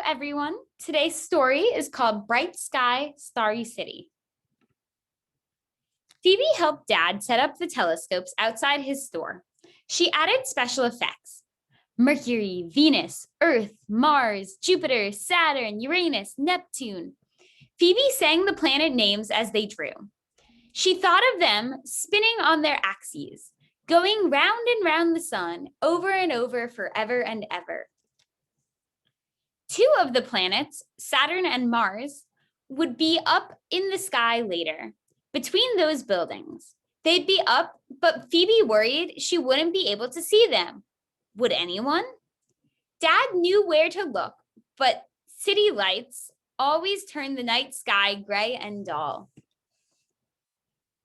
everyone. Today's story is called Bright Sky, Starry City. Phoebe helped Dad set up the telescopes outside his store. She added special effects. Mercury, Venus, Earth, Mars, Jupiter, Saturn, Uranus, Neptune. Phoebe sang the planet names as they drew. She thought of them spinning on their axes, going round and round the sun, over and over forever and ever. Two of the planets, Saturn and Mars, would be up in the sky later. Between those buildings, they'd be up, but Phoebe worried she wouldn't be able to see them. Would anyone? Dad knew where to look, but city lights always turned the night sky gray and dull.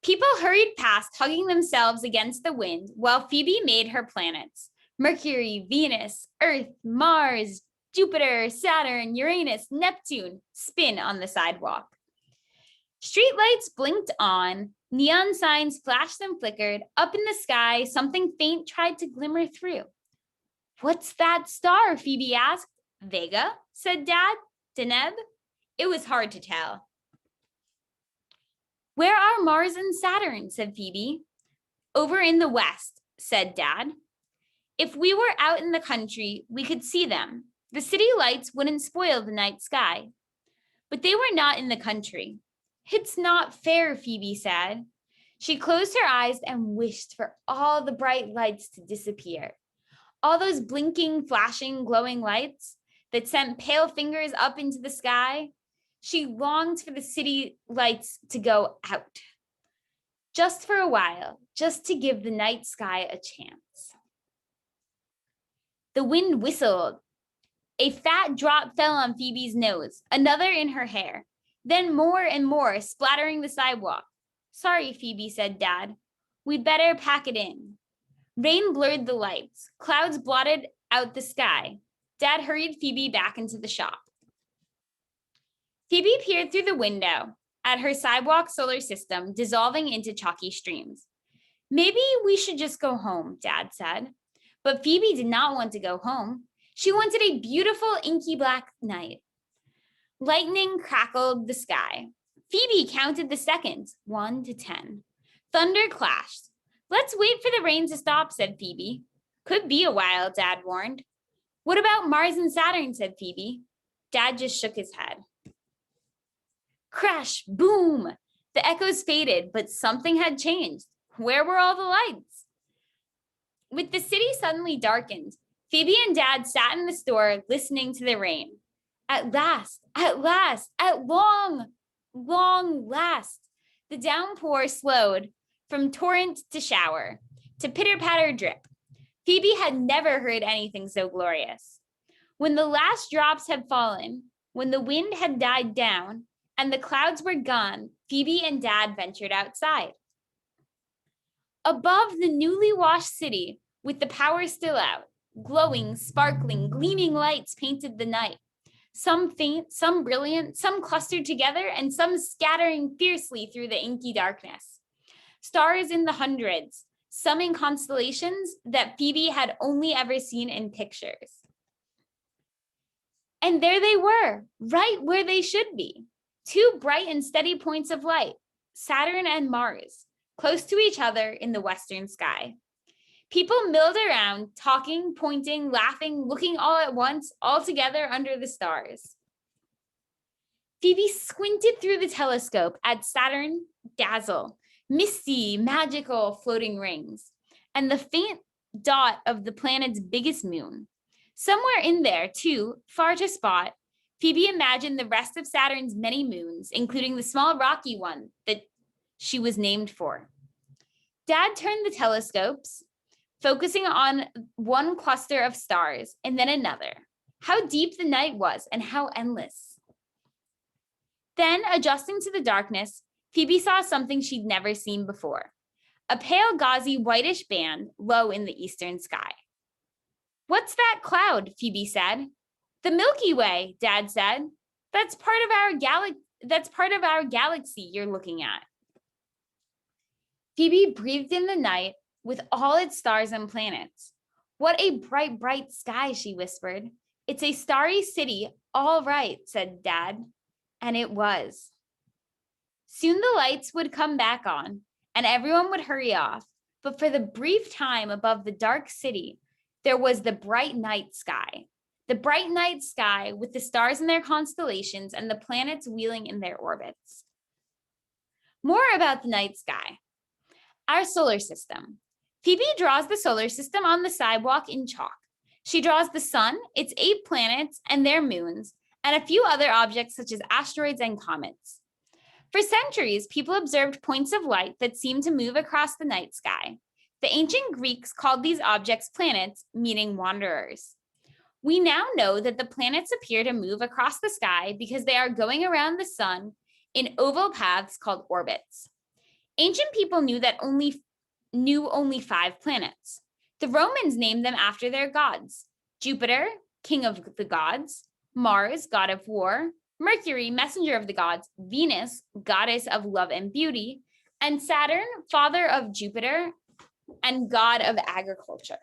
People hurried past, hugging themselves against the wind, while Phoebe made her planets: Mercury, Venus, Earth, Mars, Jupiter, Saturn, Uranus, Neptune spin on the sidewalk. Streetlights blinked on, neon signs flashed and flickered. Up in the sky, something faint tried to glimmer through. "What's that star?" Phoebe asked. "Vega," said Dad. "Deneb?" It was hard to tell. "Where are Mars and Saturn?" said Phoebe. "Over in the west," said Dad. "If we were out in the country, we could see them. The city lights wouldn't spoil the night sky." But they were not in the country. "It's not fair," Phoebe said. She closed her eyes and wished for all the bright lights to disappear. All those blinking, flashing, glowing lights that sent pale fingers up into the sky. She longed for the city lights to go out. Just for a while, just to give the night sky a chance. The wind whistled. A fat drop fell on Phoebe's nose, another in her hair, then more and more, splattering the sidewalk. "Sorry, Phoebe," said Dad. "We'd better pack it in." Rain blurred the lights. Clouds blotted out the sky. Dad hurried Phoebe back into the shop. Phoebe peered through the window at her sidewalk solar system dissolving into chalky streams. "Maybe we should just go home," Dad said. But Phoebe did not want to go home. She wanted a beautiful inky black night. Lightning crackled the sky. Phoebe counted the seconds, 1 to 10. Thunder clashed. "Let's wait for the rain to stop," said Phoebe. "Could be a while," Dad warned. "What about Mars and Saturn?" said Phoebe. Dad just shook his head. Crash, boom. The echoes faded, but something had changed. Where were all the lights? With the city suddenly darkened, Phoebe and Dad sat in the store listening to the rain. At last, at long last, the downpour slowed from torrent to shower, to pitter-patter drip. Phoebe had never heard anything so glorious. When the last drops had fallen, when the wind had died down, and the clouds were gone, Phoebe and Dad ventured outside. Above the newly washed city, with the power still out, glowing, sparkling, gleaming lights painted the night. Some faint, some brilliant, some clustered together, and some scattering fiercely through the inky darkness. Stars in the hundreds, some in constellations that Phoebe had only ever seen in pictures. And there they were, right where they should be. Two bright and steady points of light, Saturn and Mars, close to each other in the western sky. People milled around, talking, pointing, laughing, looking all at once, all together under the stars. Phoebe squinted through the telescope at Saturn dazzle, misty, magical floating rings, and the faint dot of the planet's biggest moon. Somewhere in there, too, far to spot, Phoebe imagined the rest of Saturn's many moons, including the small rocky one that she was named for. Dad turned the telescopes, focusing on one cluster of stars and then another. How deep the night was and how endless. Then, adjusting to the darkness, Phoebe saw something she'd never seen before. A pale, gauzy, whitish band low in the eastern sky. "What's that cloud?" Phoebe said. "The Milky Way," Dad said. That's part of our galaxy you're looking at." Phoebe breathed in the night with all its stars and planets. "What a bright, bright sky," she whispered. It's a starry city, all right, said Dad. And it was. Soon the lights would come back on, and everyone would hurry off. But for the brief time above the dark city, there was the bright night sky. The bright night sky with the stars in their constellations and the planets wheeling in their orbits. More about the night sky. Our solar system. Phoebe draws the solar system on the sidewalk in chalk. She draws the sun, its 8 planets and their moons, and a few other objects such as asteroids and comets. For centuries, people observed points of light that seemed to move across the night sky. The ancient Greeks called these objects planets, meaning wanderers. We now know that the planets appear to move across the sky because they are going around the sun in oval paths called orbits. Ancient people knew only 5 planets. The Romans named them after their gods: Jupiter, king of the gods; Mars, god of war; Mercury, messenger of the gods; Venus, goddess of love and beauty; and Saturn, father of Jupiter and god of agriculture.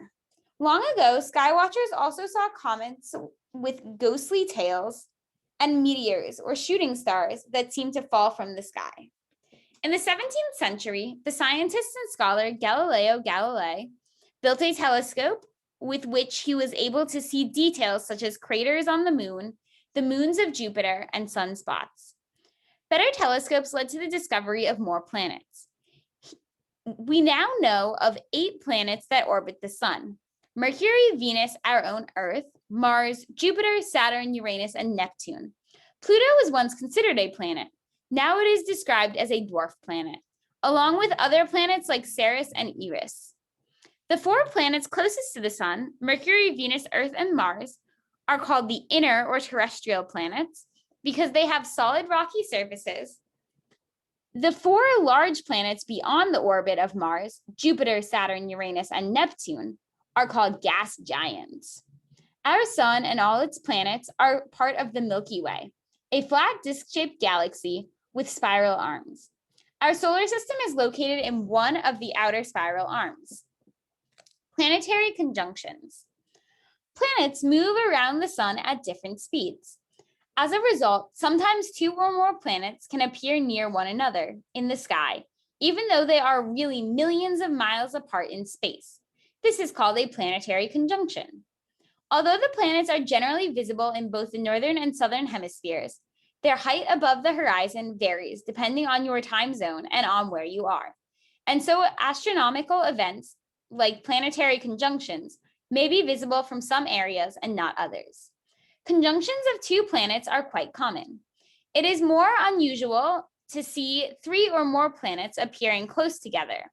Long ago, skywatchers also saw comets with ghostly tails and meteors or shooting stars that seemed to fall from the sky. In the 17th century, the scientist and scholar Galileo Galilei built a telescope with which he was able to see details such as craters on the moons of Jupiter, and sunspots. Better telescopes led to the discovery of more planets. We now know of 8 planets that orbit the sun: Mercury, Venus, our own Earth, Mars, Jupiter, Saturn, Uranus, and Neptune. Pluto was once considered a planet. Now it is described as a dwarf planet, along with other planets like Ceres and Eris. The 4 planets closest to the sun, Mercury, Venus, Earth, and Mars, are called the inner or terrestrial planets because they have solid rocky surfaces. The 4 large planets beyond the orbit of Mars, Jupiter, Saturn, Uranus, and Neptune, are called gas giants. Our sun and all its planets are part of the Milky Way, a flat disc-shaped galaxy with spiral arms. Our solar system is located in one of the outer spiral arms. Planetary conjunctions. Planets move around the sun at different speeds. As a result, sometimes 2 or more planets can appear near one another in the sky, even though they are really millions of miles apart in space. This is called a planetary conjunction. Although the planets are generally visible in both the northern and southern hemispheres, their height above the horizon varies depending on your time zone and on where you are. And so astronomical events like planetary conjunctions may be visible from some areas and not others. Conjunctions of 2 planets are quite common. It is more unusual to see 3 or more planets appearing close together.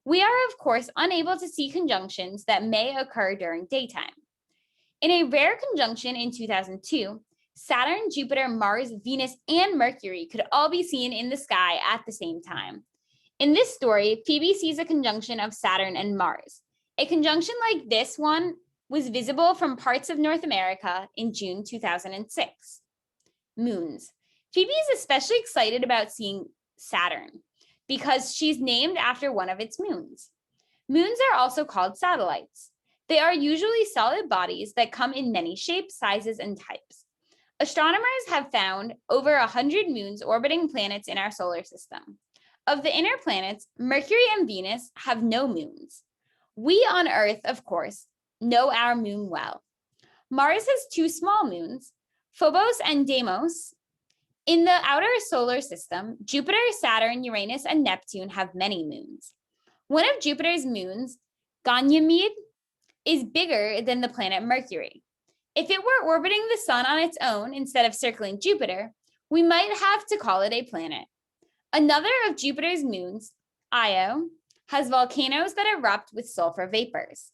We are, of course, unable to see conjunctions that may occur during daytime. In a rare conjunction in 2002, Saturn, Jupiter, Mars, Venus, and Mercury could all be seen in the sky at the same time. In this story, Phoebe sees a conjunction of Saturn and Mars. A conjunction like this one was visible from parts of North America in June 2006. Moons. Phoebe is especially excited about seeing Saturn because she's named after one of its moons. Moons are also called satellites. They are usually solid bodies that come in many shapes, sizes, and types. Astronomers have found over 100 moons orbiting planets in our solar system. Of the inner planets, Mercury and Venus have no moons. We on Earth, of course, know our moon well. Mars has 2 small moons, Phobos and Deimos. In the outer solar system, Jupiter, Saturn, Uranus, and Neptune have many moons. One of Jupiter's moons, Ganymede, is bigger than the planet Mercury. If it were orbiting the sun on its own instead of circling Jupiter, we might have to call it a planet. Another of Jupiter's moons, Io, has volcanoes that erupt with sulfur vapors.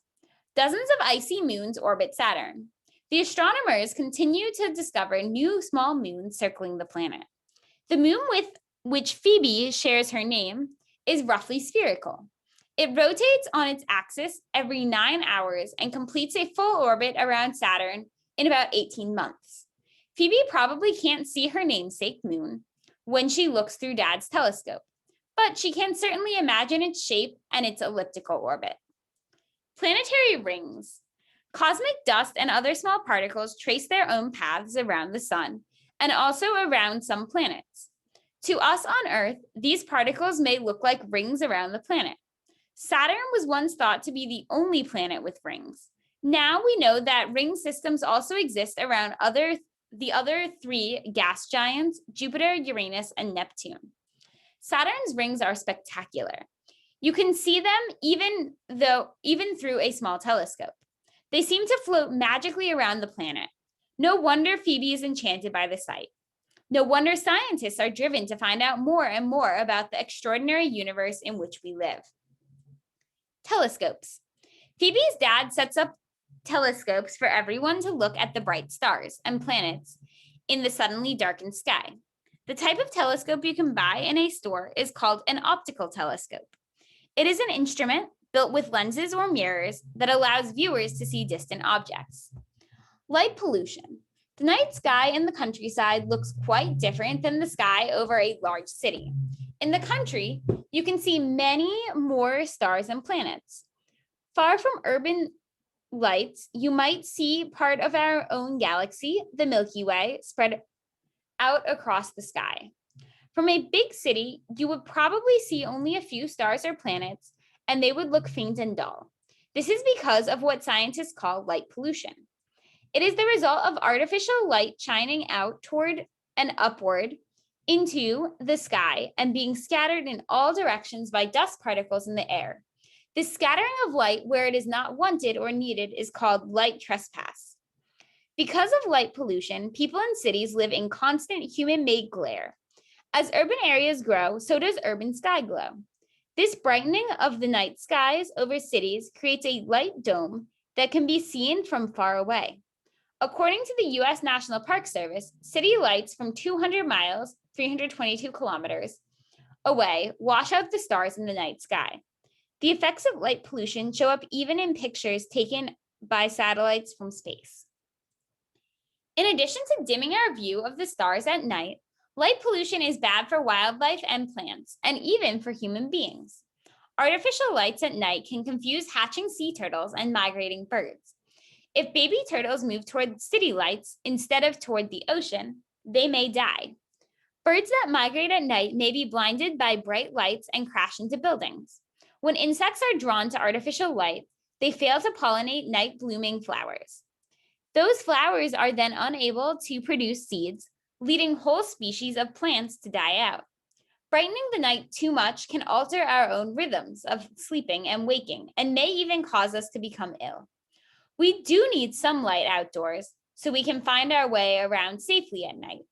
Dozens of icy moons orbit Saturn. The astronomers continue to discover new small moons circling the planet. The moon with which Phoebe shares her name is roughly spherical. It rotates on its axis every 9 hours and completes a full orbit around Saturn in about 18 months. Phoebe probably can't see her namesake moon when she looks through Dad's telescope, but she can certainly imagine its shape and its elliptical orbit. Planetary rings. Cosmic dust and other small particles trace their own paths around the sun and also around some planets. To us on Earth, these particles may look like rings around the planet. Saturn was once thought to be the only planet with rings. Now we know that ring systems also exist around the other three gas giants, Jupiter, Uranus, and Neptune. Saturn's rings are spectacular. You can see them even through a small telescope. They seem to float magically around the planet. No wonder Phoebe is enchanted by the sight. No wonder scientists are driven to find out more and more about the extraordinary universe in which we live. Telescopes. Phoebe's dad sets up telescopes for everyone to look at the bright stars and planets in the suddenly darkened sky. The type of telescope you can buy in a store is called an optical telescope. It is an instrument built with lenses or mirrors that allows viewers to see distant objects. Light pollution. The night sky in the countryside looks quite different than the sky over a large city. In the country, you can see many more stars and planets. Far from urban lights, you might see part of our own galaxy, the Milky Way, spread out across the sky. From a big city, you would probably see only a few stars or planets, and they would look faint and dull. This is because of what scientists call light pollution. It is the result of artificial light shining out toward and upward into the sky and being scattered in all directions by dust particles in the air. This scattering of light where it is not wanted or needed is called light trespass. Because of light pollution, people in cities live in constant human-made glare. As urban areas grow, so does urban sky glow. This brightening of the night skies over cities creates a light dome that can be seen from far away. According to the U.S. National Park Service, city lights from 200 miles, 322 kilometers away wash out the stars in the night sky. The effects of light pollution show up even in pictures taken by satellites from space. In addition to dimming our view of the stars at night, light pollution is bad for wildlife and plants, and even for human beings. Artificial lights at night can confuse hatching sea turtles and migrating birds. If baby turtles move toward city lights instead of toward the ocean, they may die. Birds that migrate at night may be blinded by bright lights and crash into buildings. When insects are drawn to artificial light, they fail to pollinate night blooming flowers. Those flowers are then unable to produce seeds, leading whole species of plants to die out. Brightening the night too much can alter our own rhythms of sleeping and waking, and may even cause us to become ill. We do need some light outdoors so we can find our way around safely at night.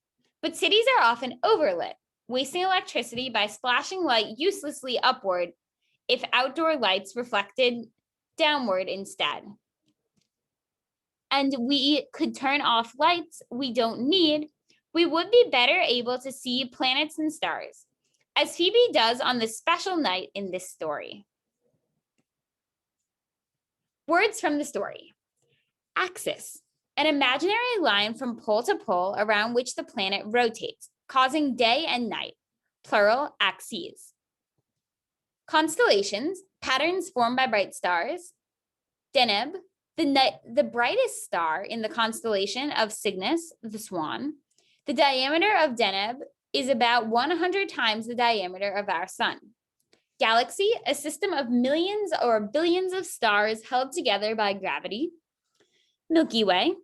But cities are often overlit, wasting electricity by splashing light uselessly upward if outdoor lights reflected downward instead. And we could turn off lights we don't need. We would be better able to see planets and stars, as Phoebe does on this special night in this story. Words from the story. Axis, an imaginary line from pole to pole around which the planet rotates, causing day and night, plural axes. Constellations, patterns formed by bright stars. Deneb, the brightest star in the constellation of Cygnus, the swan. The diameter of Deneb is about 100 times the diameter of our sun. Galaxy, a system of millions or billions of stars held together by gravity. Milky Way,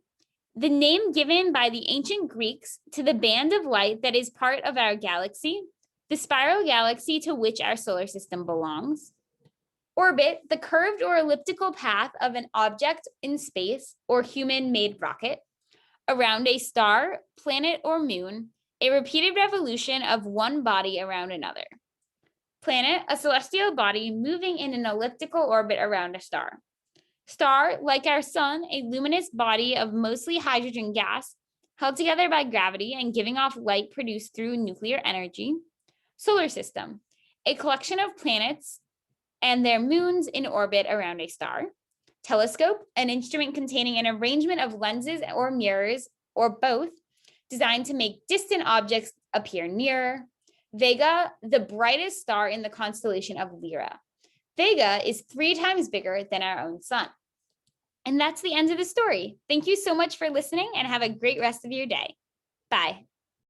the name given by the ancient Greeks to the band of light that is part of our galaxy, the spiral galaxy to which our solar system belongs. Orbit, the curved or elliptical path of an object in space or human-made rocket around a star, planet, or moon, a repeated revolution of one body around another. Planet, a celestial body moving in an elliptical orbit around a star. Star, like our sun, a luminous body of mostly hydrogen gas, held together by gravity and giving off light produced through nuclear energy. Solar system, a collection of planets and their moons in orbit around a star. Telescope, an instrument containing an arrangement of lenses or mirrors, or both, designed to make distant objects appear nearer. Vega, the brightest star in the constellation of Lyra. Vega is 3 times bigger than our own sun. And that's the end of the story. Thank you so much for listening and have a great rest of your day. Bye.